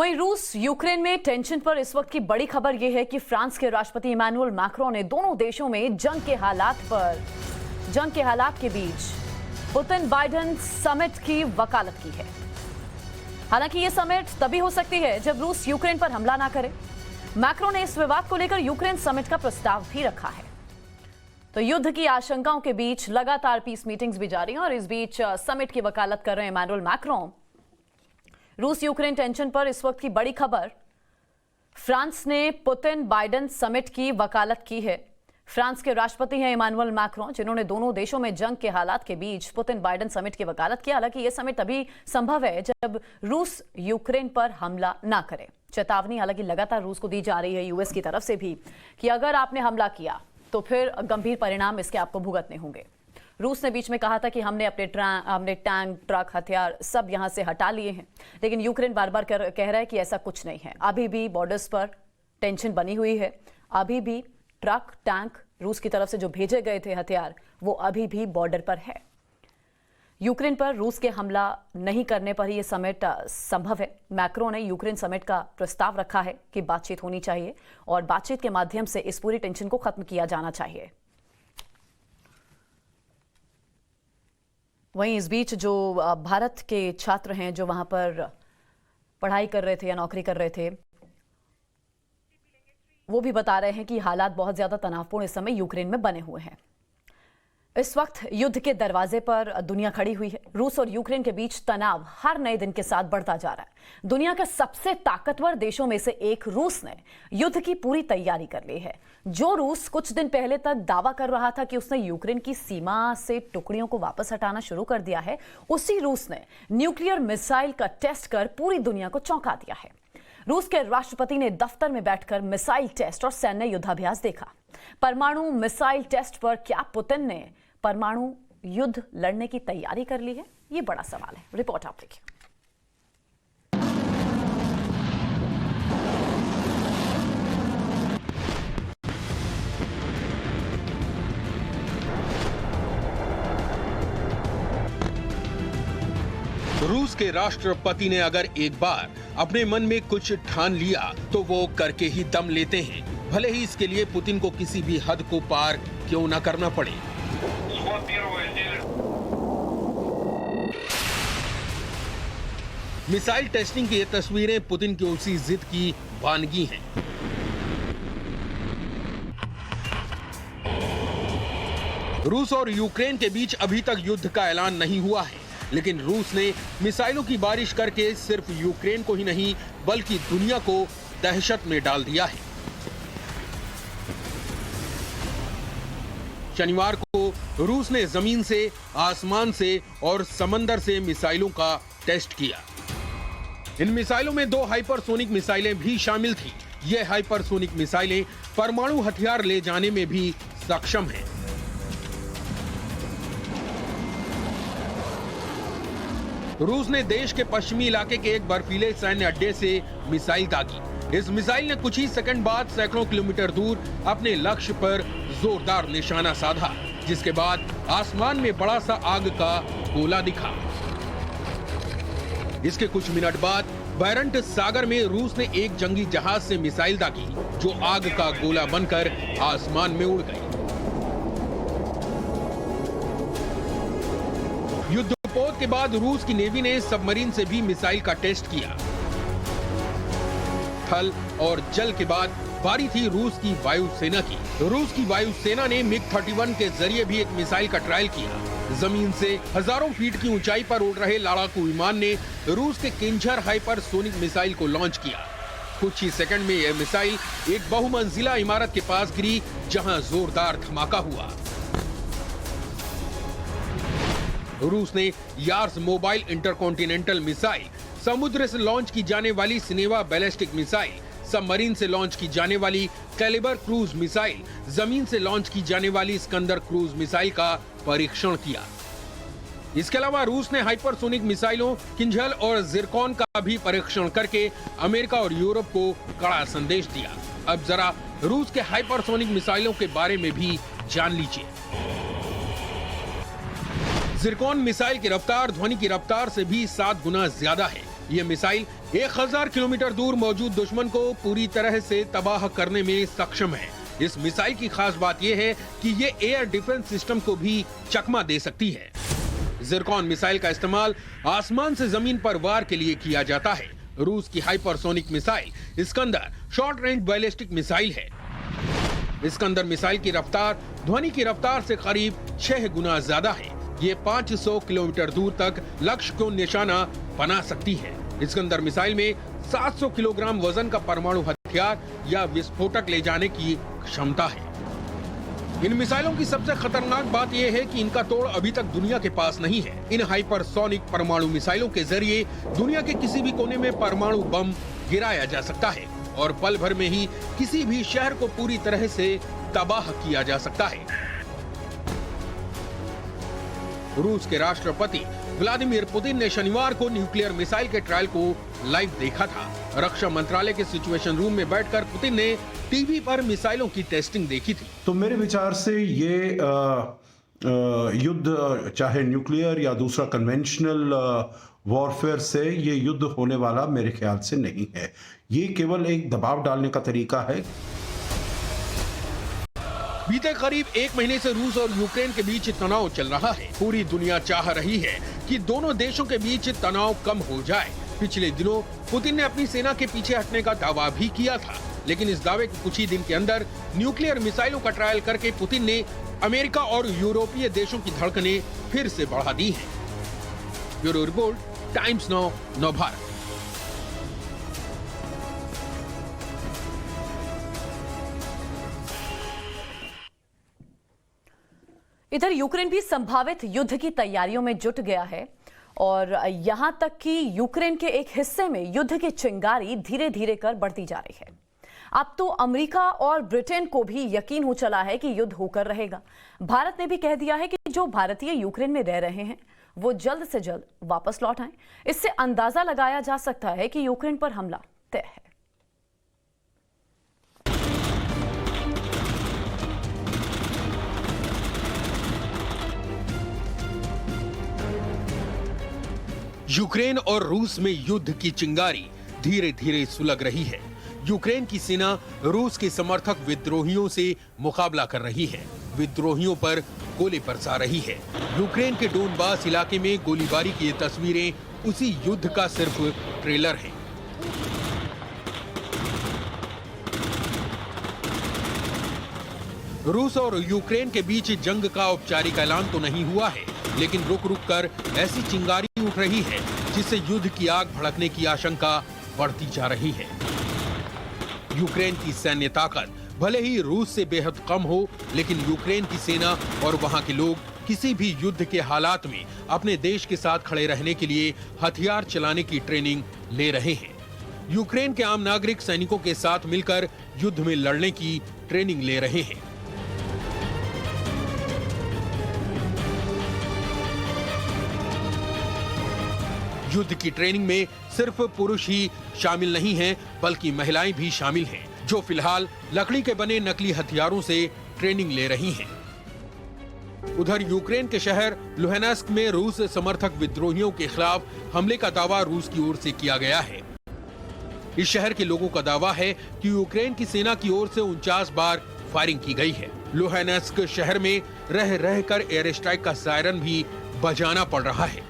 वहीं रूस यूक्रेन में टेंशन पर इस वक्त की बड़ी खबर यह है कि फ्रांस के राष्ट्रपति इमैनुअल मैक्रों ने दोनों देशों में जंग के हालात के बीच पुतिन बाइडेन समिट की वकालत की है। हालांकि यह समिट तभी हो सकती है जब रूस यूक्रेन पर हमला ना करे। मैक्रों ने इस विवाद को लेकर यूक्रेन समिट का प्रस्ताव भी रखा है। तो युद्ध की आशंकाओं के बीच लगातार पीस मीटिंग्स भी जारी हैं और इस बीच समिट की वकालत कर रहे हैं इमैनुअल मैक्रों। रूस यूक्रेन टेंशन पर इस वक्त की बड़ी खबर, फ्रांस ने पुतिन बाइडेन समिट की वकालत की है। फ्रांस के राष्ट्रपति हैं इमैनुअल मैक्रों, जिन्होंने दोनों देशों में जंग के हालात के बीच पुतिन बाइडेन समिट की वकालत की। हालांकि यह समिट तभी संभव है जब रूस यूक्रेन पर हमला ना करे। चेतावनी हालांकि लगातार रूस को दी जा रही है यूएस की तरफ से भी कि अगर आपने हमला किया तो फिर गंभीर परिणाम इसके आपको भुगतने होंगे। रूस ने बीच में कहा था कि हमने अपने टैंक, ट्रक, हथियार सब यहां से हटा लिए हैं, लेकिन यूक्रेन बार बार कह रहा है कि ऐसा कुछ नहीं है। अभी भी बॉर्डर्स पर टेंशन बनी हुई है। अभी भी ट्रक, टैंक रूस की तरफ से जो भेजे गए थे हथियार, वो अभी भी बॉर्डर पर है। यूक्रेन पर रूस के हमला नहीं करने पर ही यह समिट संभव है। मैक्रों ने यूक्रेन समिट का प्रस्ताव रखा है कि बातचीत होनी चाहिए और बातचीत के माध्यम से इस पूरी टेंशन को खत्म किया जाना चाहिए। वहीं इस बीच जो भारत के छात्र हैं जो वहां पर पढ़ाई कर रहे थे या नौकरी कर रहे थे, वो भी बता रहे हैं कि हालात बहुत ज्यादा तनावपूर्ण इस समय यूक्रेन में बने हुए हैं। इस वक्त युद्ध के दरवाजे पर दुनिया खड़ी हुई है। रूस और यूक्रेन के बीच तनाव हर नए दिन के साथ बढ़ता जा रहा है। दुनिया के सबसे ताकतवर देशों में से एक रूस ने युद्ध की पूरी तैयारी कर ली है। जो रूस कुछ दिन पहले तक दावा कर रहा था कि उसने यूक्रेन की सीमा से टुकड़ियों को वापस हटाना शुरू कर दिया है, उसी रूस ने न्यूक्लियर मिसाइल का टेस्ट कर पूरी दुनिया को चौंका दिया है। रूस के राष्ट्रपति ने दफ्तर में बैठकर मिसाइल टेस्ट और सैन्य युद्धाभ्यास देखा। परमाणु मिसाइल टेस्ट पर क्या पुतिन ने परमाणु युद्ध लड़ने की तैयारी कर ली है? ये बड़ा सवाल है। रिपोर्ट आप देखिए। रूस के राष्ट्रपति ने अगर एक बार अपने मन में कुछ ठान लिया तो वो करके ही दम लेते हैं, भले ही इसके लिए पुतिन को किसी भी हद को पार क्यों न करना पड़े। मिसाइल टेस्टिंग की ये तस्वीरें पुतिन की उसी जिद की वानगी हैं। रूस और यूक्रेन के बीच अभी तक युद्ध का ऐलान नहीं हुआ है, लेकिन रूस ने मिसाइलों की बारिश करके सिर्फ यूक्रेन को ही नहीं बल्कि दुनिया को दहशत में डाल दिया है। शनिवार को रूस ने जमीन से, आसमान से और समंदर से मिसाइलों का टेस्ट किया। इन मिसाइलों में 2 हाइपरसोनिक मिसाइलें भी शामिल थी। ये हाइपरसोनिक मिसाइलें परमाणु हथियार ले जाने में भी सक्षम हैं। रूस ने देश के पश्चिमी इलाके के एक बर्फीले सैन्य अड्डे से मिसाइल दागी। इस मिसाइल ने कुछ ही सेकंड बाद सैकड़ों किलोमीटर दूर अपने लक्ष्य पर जोरदार निशाना साधा, जिसके बाद आसमान में बड़ा सा आग का गोला दिखा। इसके कुछ मिनट बाद बैरंट सागर में रूस ने एक जंगी जहाज से मिसाइल दागी, जो आग का गोला बनकर आसमान में उड़ गई। युद्धपोत के बाद रूस की नेवी ने सबमरीन से भी मिसाइल का टेस्ट किया। थल और जल के बाद बारी थी रूस की वायुसेना की। रूस की वायुसेना ने मिग-31 के जरिए भी एक मिसाइल का ट्रायल किया। जमीन से हजारों फीट की ऊंचाई पर उड़ रहे लड़ाकू विमान ने रूस के किंजर हाइपरसोनिक मिसाइल को लॉन्च किया। कुछ ही सेकंड में यह मिसाइल एक बहुमंजिला इमारत के पास गिरी, जहां जोरदार धमाका हुआ। रूस ने यार्स मोबाइल इंटरकॉन्टिनेंटल मिसाइल, समुद्र से लॉन्च की जाने वाली सिनेवा बैलिस्टिक मिसाइल, सबमरीन से लॉन्च की जाने वाली कैलिबर क्रूज मिसाइल, जमीन से लॉन्च की जाने वाली स्कंदर क्रूज मिसाइल का परीक्षण किया। इसके अलावा रूस ने हाइपरसोनिक मिसाइलों किंजल और जिरकॉन का भी परीक्षण करके अमेरिका और यूरोप को कड़ा संदेश दिया। अब जरा रूस के हाइपरसोनिक मिसाइलों के बारे में भी जान लीजिए। जिरकॉन मिसाइल की रफ्तार ध्वनि की रफ्तार से भी 7 गुना ज्यादा है। ये मिसाइल 1000 किलोमीटर दूर मौजूद दुश्मन को पूरी तरह से तबाह करने में सक्षम है। इस मिसाइल की खास बात यह है कि ये एयर डिफेंस सिस्टम को भी चकमा दे सकती है। जिरकॉन मिसाइल का इस्तेमाल आसमान से जमीन पर वार के लिए किया जाता है। रूस की hypersonic missile Iskander short range ballistic missile है। इस्कंदर मिसाइल की रफ्तार ध्वनि की रफ्तार से करीब 6 गुना ज्यादा है। ये 500 किलोमीटर दूर तक लक्ष्य को निशाना बना सकती है। इस्कंदर मिसाइल में 700 किलोग्राम वजन का परमाणु हथियार या विस्फोटक ले जाने की क्षमता है। इन मिसाइलों की सबसे खतरनाक बात यह है कि इनका तोड़ अभी तक दुनिया के पास नहीं है। इन हाइपरसोनिक परमाणु मिसाइलों के जरिए दुनिया के किसी भी कोने में परमाणु बम गिराया जा सकता है और पल भर में ही किसी भी शहर को पूरी तरह से तबाह किया जा सकता है। रूस के राष्ट्रपति व्लादिमीर पुतिन ने शनिवार को न्यूक्लियर मिसाइल के ट्रायल को लाइव देखा था। रक्षा मंत्रालय के सिचुएशन रूम में बैठकर पुतिन ने टीवी पर मिसाइलों की टेस्टिंग देखी थी। तो मेरे विचार से ये युद्ध चाहे न्यूक्लियर या दूसरा कन्वेंशनल वॉरफेयर से ये युद्ध होने वाला मेरे ख्याल से नहीं है। ये केवल एक दबाव डालने का तरीका है। बीते करीब 1 महीने से रूस और यूक्रेन के बीच तनाव चल रहा है। पूरी दुनिया चाह रही है कि दोनों देशों के बीच तनाव कम हो जाए। पिछले दिनों पुतिन ने अपनी सेना के पीछे हटने का दावा भी किया था, लेकिन इस दावे के कुछ ही दिन के अंदर न्यूक्लियर मिसाइलों का ट्रायल करके पुतिन ने अमेरिका और यूरोपीय देशों की धड़कनें फिर से बढ़ा दी हैं। Bureau report, times now, Navbharat. इधर यूक्रेन भी संभावित युद्ध की तैयारियों में जुट गया है और यहां तक कि यूक्रेन के एक हिस्से में युद्ध की चिंगारी धीरे धीरे कर बढ़ती जा रही है। अब तो अमेरिका और ब्रिटेन को भी यकीन हो चला है कि युद्ध होकर रहेगा। भारत ने भी कह दिया है कि जो भारतीय यूक्रेन में रह रहे हैं वो जल्द से जल्द वापस लौट आएं। इससे अंदाजा लगाया जा सकता है कि यूक्रेन पर हमला तय है। यूक्रेन और रूस में युद्ध की चिंगारी धीरे धीरे सुलग रही है। यूक्रेन की सेना रूस के समर्थक विद्रोहियों से मुकाबला कर रही है। विद्रोहियों पर गोले बरसा रही है। यूक्रेन के डोनबास इलाके में गोलीबारी की ये तस्वीरें उसी युद्ध का सिर्फ ट्रेलर हैं। रूस और यूक्रेन के बीच जंग का औपचारिक ऐलान तो नहीं हुआ है, लेकिन रुक रुक कर ऐसी चिंगारी उठ रही है जिससे युद्ध की आग भड़कने की आशंका बढ़ती जा रही है। यूक्रेन की सैन्य ताकत भले ही रूस से बेहद कम हो, लेकिन यूक्रेन की सेना और वहां के लोग किसी भी युद्ध के हालात में अपने देश के साथ खड़े रहने के लिए हथियार चलाने की ट्रेनिंग ले रहे हैं। यूक्रेन के आम नागरिक सैनिकों के साथ मिलकर युद्ध में लड़ने की ट्रेनिंग ले रहे हैं। युद्ध की ट्रेनिंग में सिर्फ पुरुष ही शामिल नहीं हैं, बल्कि महिलाएं भी शामिल हैं, जो फिलहाल लकड़ी के बने नकली हथियारों से ट्रेनिंग ले रही हैं। उधर यूक्रेन के शहर लुहानस्क में रूस समर्थक विद्रोहियों के खिलाफ हमले का दावा रूस की ओर से किया गया है। इस शहर के लोगों का दावा है कि यूक्रेन की सेना की ओर से 49 बार फायरिंग की गई है। लुहानस्क शहर में रह रहकर एयर स्ट्राइक का सायरन भी बजाना पड़ रहा है।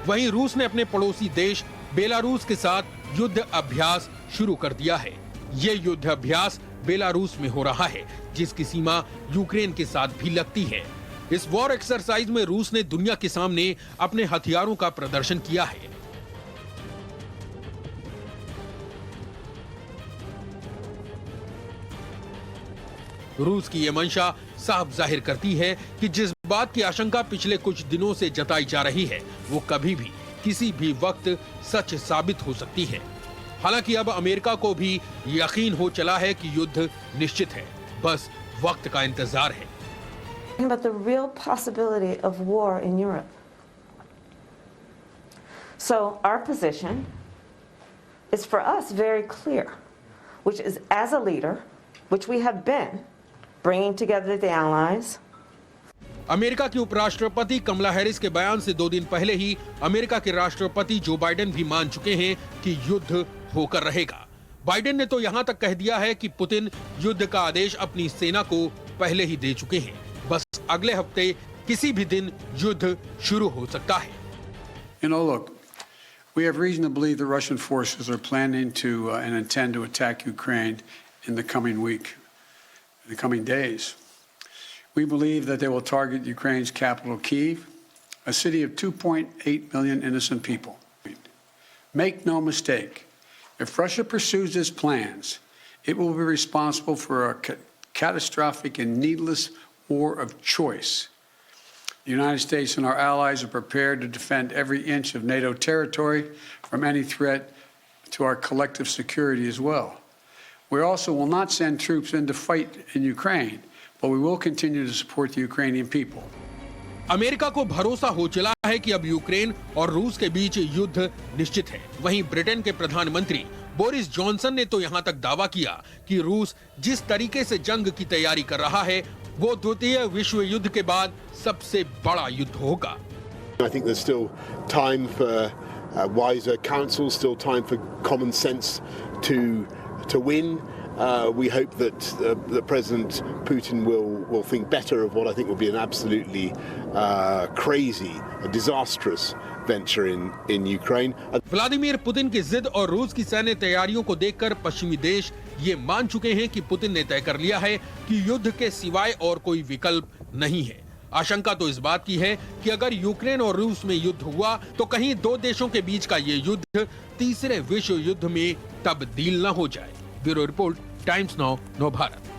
वहीं रूस ने अपने पड़ोसी देश बेलारूस के साथ युद्ध अभ्यास शुरू कर दिया है। ये युद्ध अभ्यास बेलारूस में हो रहा है, जिसकी सीमा यूक्रेन के साथ भी लगती है। इस वॉर एक्सरसाइज में रूस ने दुनिया के सामने अपने हथियारों का प्रदर्शन किया है। रूस की यह मंशा साफ जाहिर करती है कि जिस बात की आशंका पिछले कुछ दिनों से जताई जा रही है, वो कभी भी किसी भी वक्त सच साबित हो सकती है। हालांकि अब अमेरिका को भी यकीन हो चला है कि युद्ध निश्चित है, बस वक्त का इंतजार है। About the real possibility of war in Europe. So our position is for us very clear, which is as a leader, which we have been, bringing together the allies. America की उपराष्ट्रपति कमला हैरिस के बयान से 2 दिन पहले ही America के राष्ट्रपति Joe Biden भी मान चुके हैं कि युद्ध होकर रहेगा। बाइडेन ने तो यहां तक कह दिया है कि पुतिन युद्ध का आदेश अपनी सेना को पहले ही दे चुके हैं, बस अगले हफ्ते किसी भी दिन युद्ध शुरू हो सकता है। Look, we have reason to believe the Russian forces are planning to and intend to attack Ukraine in the coming week, in the coming days. We believe that they will target Ukraine's capital, Kyiv, a city of 2.8 million innocent people. Make no mistake, if Russia pursues its plans, it will be responsible for a catastrophic and needless war of choice. The United States and our allies are prepared to defend every inch of NATO territory from any threat to our collective security as well. We also will not send troops in to fight in Ukraine, but we will continue to support the Ukrainian people. America को भरोसा हो चला है कि अब Ukraine और रूस के बीच युद्ध निश्चित है। वहीं ब्रिटेन के प्रधानमंत्री बोरिस जॉनसन ने तो यहां तक दावा किया कि रूस जिस तरीके से जंग की तैयारी कर रहा है वो द्वितीय विश्व युद्ध के बाद सबसे बड़ा युद्ध होगा। I think there's still time for wiser counsel, still time for common sense to win. We hope that President Putin will think better of what I think will be an absolutely crazy, disastrous venture in Ukraine. Vladimir Putin की जिद और रूस की सैन्य तैयारियों को देखकर पश्चिमी देश ये मान चुके हैं कि पुतिन ने तय कर लिया है कि युद्ध के सिवाय और कोई विकल्प नहीं है। आशंका तो इस बात की है कि अगर यूक्रेन और रूस में युद्ध हुआ तो कहीं 2 देशों के बीच का ये युद्ध तीसरे विश्व युद्ध में तब्दील न हो जाए। ब्यूरो रिपोर्ट, टाइम्स नाउ, नव भारत।